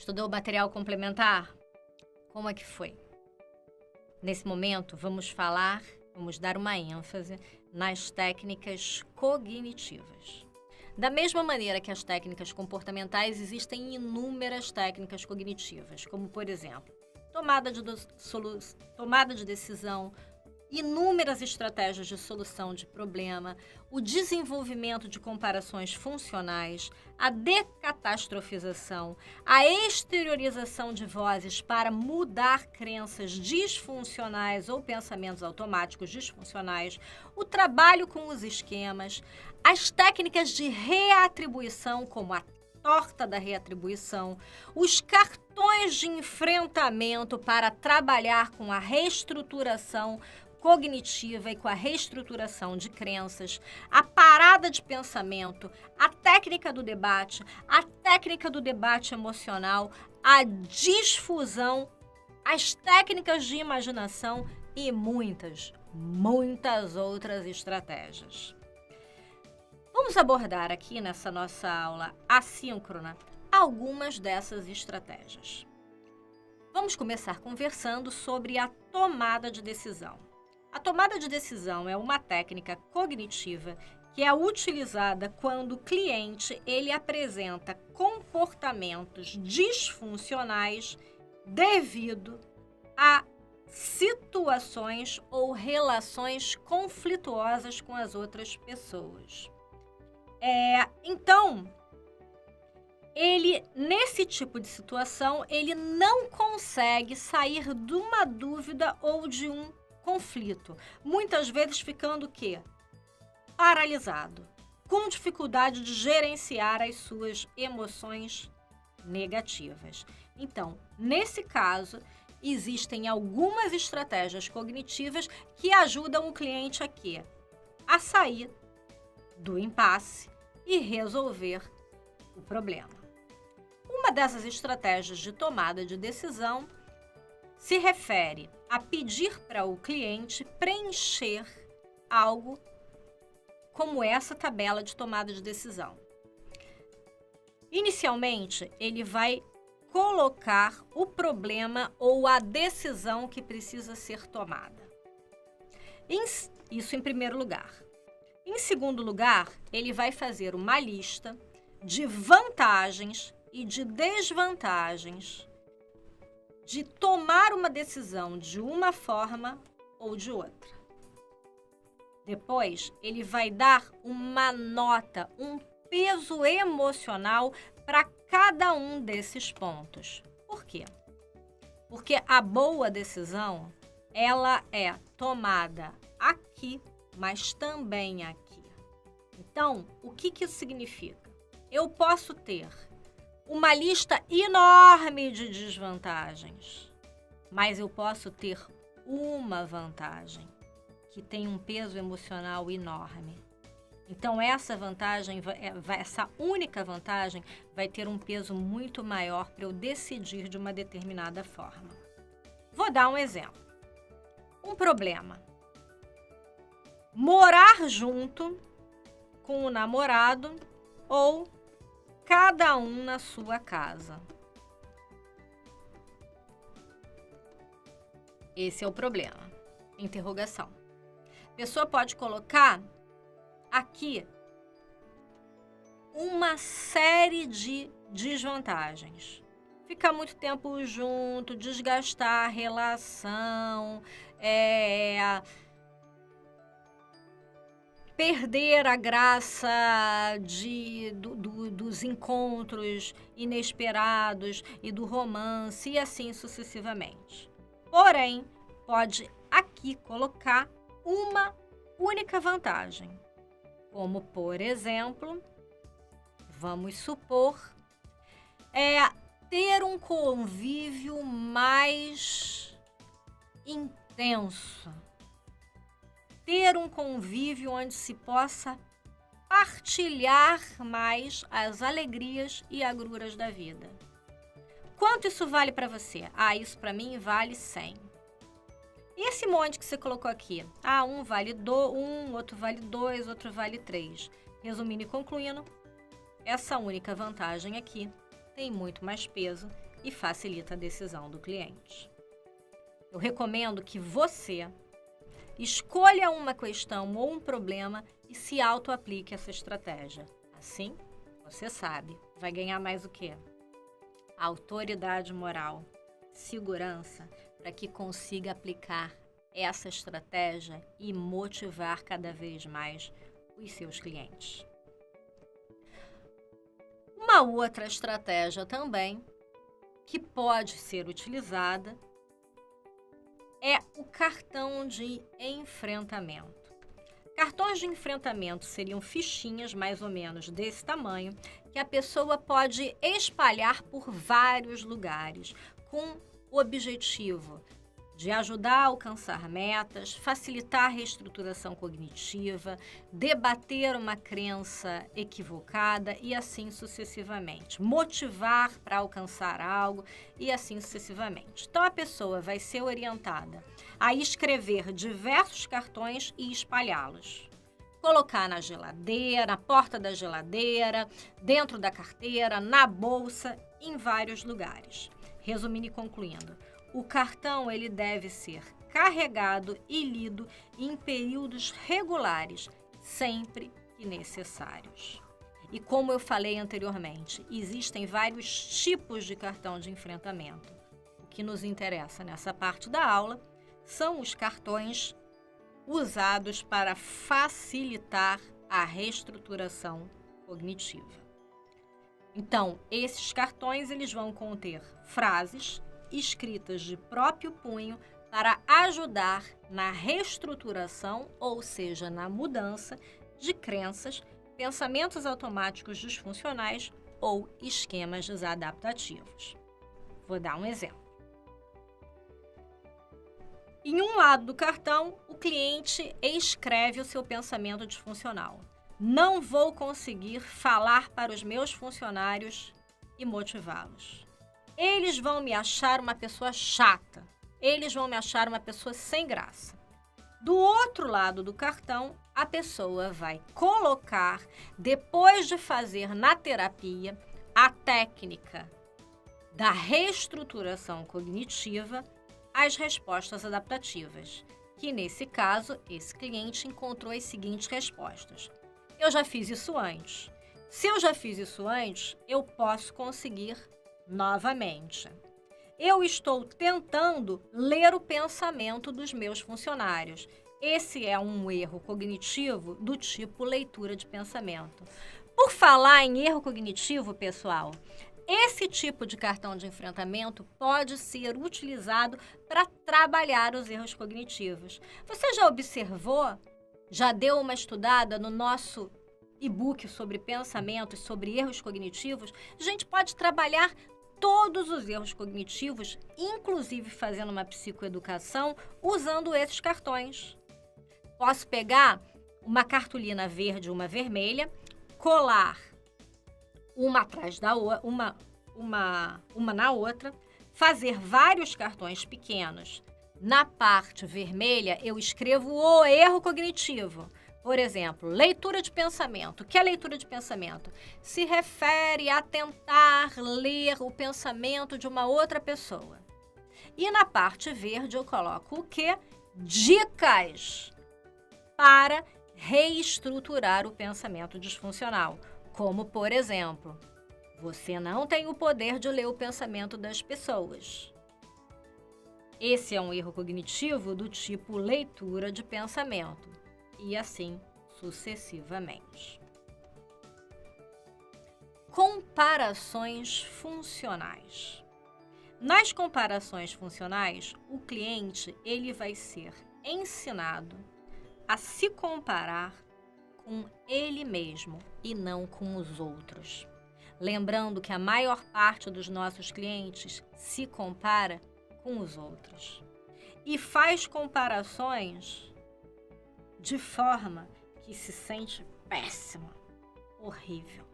Estudou o material complementar? Como é que foi? Nesse momento, vamos dar uma ênfase nas técnicas cognitivas. Da mesma maneira que as técnicas comportamentais, existem inúmeras técnicas cognitivas, como, por exemplo, tomada de decisão, inúmeras estratégias de solução de problema, o desenvolvimento de comparações funcionais, a decatastrofização, a exteriorização de vozes para mudar crenças disfuncionais ou pensamentos automáticos disfuncionais, o trabalho com os esquemas, as técnicas de reatribuição, como a torta da reatribuição, os cartões de enfrentamento para trabalhar com a reestruturação cognitiva e com a reestruturação de crenças, a parada de pensamento, a técnica do debate emocional, a difusão, as técnicas de imaginação e muitas outras estratégias. Vamos abordar aqui nessa nossa aula assíncrona algumas dessas estratégias. Vamos começar conversando sobre a tomada de decisão. A tomada de decisão é uma técnica cognitiva que é utilizada quando o cliente ele apresenta comportamentos disfuncionais devido a situações ou relações conflituosas com as outras pessoas. Então, nesse tipo de situação, ele não consegue sair de uma dúvida ou de um conflito, muitas vezes ficando o quê? Paralisado, com dificuldade de gerenciar as suas emoções negativas. Então, nesse caso, existem algumas estratégias cognitivas que ajudam o cliente a quê? A sair do impasse e resolver o problema. Uma dessas estratégias de tomada de decisão se refere a pedir para o cliente preencher algo como essa tabela de tomada de decisão. Inicialmente, ele vai colocar o problema ou a decisão que precisa ser tomada. Isso em primeiro lugar. Em segundo lugar, ele vai fazer uma lista de vantagens e de desvantagens de tomar uma decisão de uma forma ou de outra. Depois, ele vai dar uma nota, um peso emocional para cada um desses pontos. Por quê? Porque a boa decisão, ela é tomada aqui, mas também aqui. Então, o que isso significa? Eu posso ter uma lista enorme de desvantagens, mas eu posso ter uma vantagem que tem um peso emocional enorme. Então, essa única vantagem vai ter um peso muito maior para eu decidir de uma determinada forma. Vou dar um exemplo. Um problema. Morar junto com o namorado ou cada um na sua casa. Esse é o problema. Interrogação. A pessoa pode colocar aqui uma série de desvantagens. Ficar muito tempo junto, desgastar a relação, perder a graça dos encontros inesperados e do romance e assim sucessivamente. Porém, pode aqui colocar uma única vantagem, como, por exemplo, vamos supor, ter um convívio mais intenso. Ter um convívio onde se possa partilhar mais as alegrias e agruras da vida. Quanto isso vale para você? Isso para mim vale 100. E esse monte que você colocou aqui? Um vale 1, outro vale 2, outro vale 3. Resumindo e concluindo, essa única vantagem aqui tem muito mais peso e facilita a decisão do cliente. Eu recomendo que você escolha uma questão ou um problema e se auto-aplique essa estratégia. Assim, você sabe, vai ganhar mais o quê? Autoridade moral, segurança, para que consiga aplicar essa estratégia e motivar cada vez mais os seus clientes. Uma outra estratégia também que pode ser utilizada é o cartão de enfrentamento. Cartões de enfrentamento seriam fichinhas mais ou menos desse tamanho que a pessoa pode espalhar por vários lugares com o objetivo de ajudar a alcançar metas, facilitar a reestruturação cognitiva, debater uma crença equivocada e assim sucessivamente. Motivar para alcançar algo e assim sucessivamente. Então, a pessoa vai ser orientada a escrever diversos cartões e espalhá-los. Colocar na geladeira, na porta da geladeira, dentro da carteira, na bolsa, em vários lugares. Resumindo e concluindo, o cartão ele deve ser carregado e lido em períodos regulares, sempre que necessários. E como eu falei anteriormente, existem vários tipos de cartão de enfrentamento. O que nos interessa nessa parte da aula são os cartões usados para facilitar a reestruturação cognitiva. Então, esses cartões eles vão conter frases escritas de próprio punho para ajudar na reestruturação, ou seja, na mudança de crenças, pensamentos automáticos disfuncionais ou esquemas desadaptativos. Vou dar um exemplo. Em um lado do cartão, o cliente escreve o seu pensamento disfuncional. Não vou conseguir falar para os meus funcionários e motivá-los. Eles vão me achar uma pessoa chata. Eles vão me achar uma pessoa sem graça. Do outro lado do cartão, a pessoa vai colocar, depois de fazer na terapia, a técnica da reestruturação cognitiva, as respostas adaptativas, que nesse caso, esse cliente encontrou as seguintes respostas. Eu já fiz isso antes. Se eu já fiz isso antes, eu posso conseguir novamente. Eu estou tentando ler o pensamento dos meus funcionários. Esse é um erro cognitivo do tipo leitura de pensamento. Por falar em erro cognitivo, pessoal, esse tipo de cartão de enfrentamento pode ser utilizado para trabalhar os erros cognitivos. Você já observou? Já deu uma estudada no nosso e-book sobre pensamento e sobre erros cognitivos? A gente pode trabalhar todos os erros cognitivos, inclusive fazendo uma psicoeducação, usando esses cartões. Posso pegar uma cartolina verde e uma vermelha, colar uma atrás da uma na outra, fazer vários cartões pequenos. Na parte vermelha, eu escrevo o erro cognitivo. Por exemplo, leitura de pensamento. O que é leitura de pensamento? Se refere a tentar ler o pensamento de uma outra pessoa. E na parte verde eu coloco o quê? Dicas para reestruturar o pensamento disfuncional. Como, por exemplo, você não tem o poder de ler o pensamento das pessoas. Esse é um erro cognitivo do tipo leitura de pensamento. E assim sucessivamente. Comparações funcionais. Nas comparações funcionais, o cliente ele vai ser ensinado a se comparar com ele mesmo e não com os outros. Lembrando que a maior parte dos nossos clientes se compara com os outros e faz comparações de forma que se sente péssima, horrível.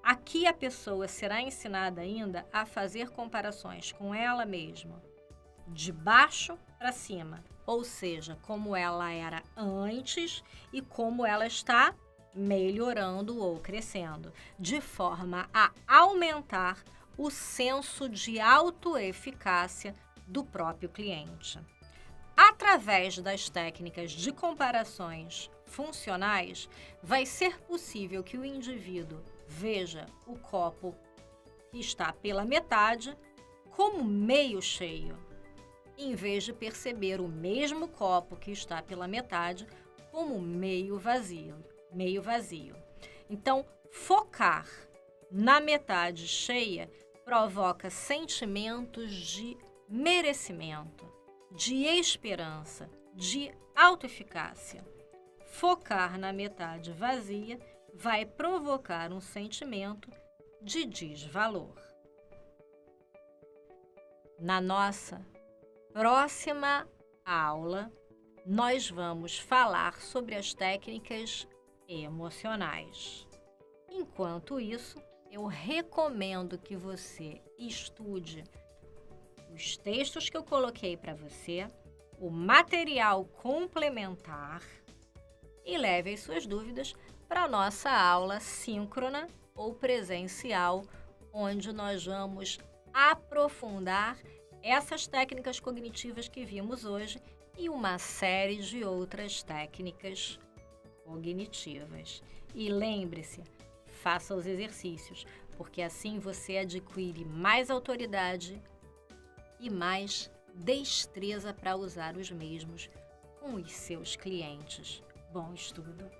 Aqui a pessoa será ensinada ainda a fazer comparações com ela mesma, de baixo para cima, ou seja, como ela era antes e como ela está melhorando ou crescendo, de forma a aumentar o senso de autoeficácia do próprio cliente. Através das técnicas de comparações funcionais, vai ser possível que o indivíduo veja o copo que está pela metade como meio cheio, em vez de perceber o mesmo copo que está pela metade como meio vazio. Então, focar na metade cheia provoca sentimentos de merecimento, de esperança, de autoeficácia. Focar na metade vazia vai provocar um sentimento de desvalor. Na nossa próxima aula, nós vamos falar sobre as técnicas emocionais. Enquanto isso, eu recomendo que você estude os textos que eu coloquei para você, o material complementar e leve as suas dúvidas para a nossa aula síncrona ou presencial, onde nós vamos aprofundar essas técnicas cognitivas que vimos hoje e uma série de outras técnicas cognitivas. E lembre-se, faça os exercícios, porque assim você adquire mais autoridade e mais destreza para usar os mesmos com os seus clientes. Bom estudo!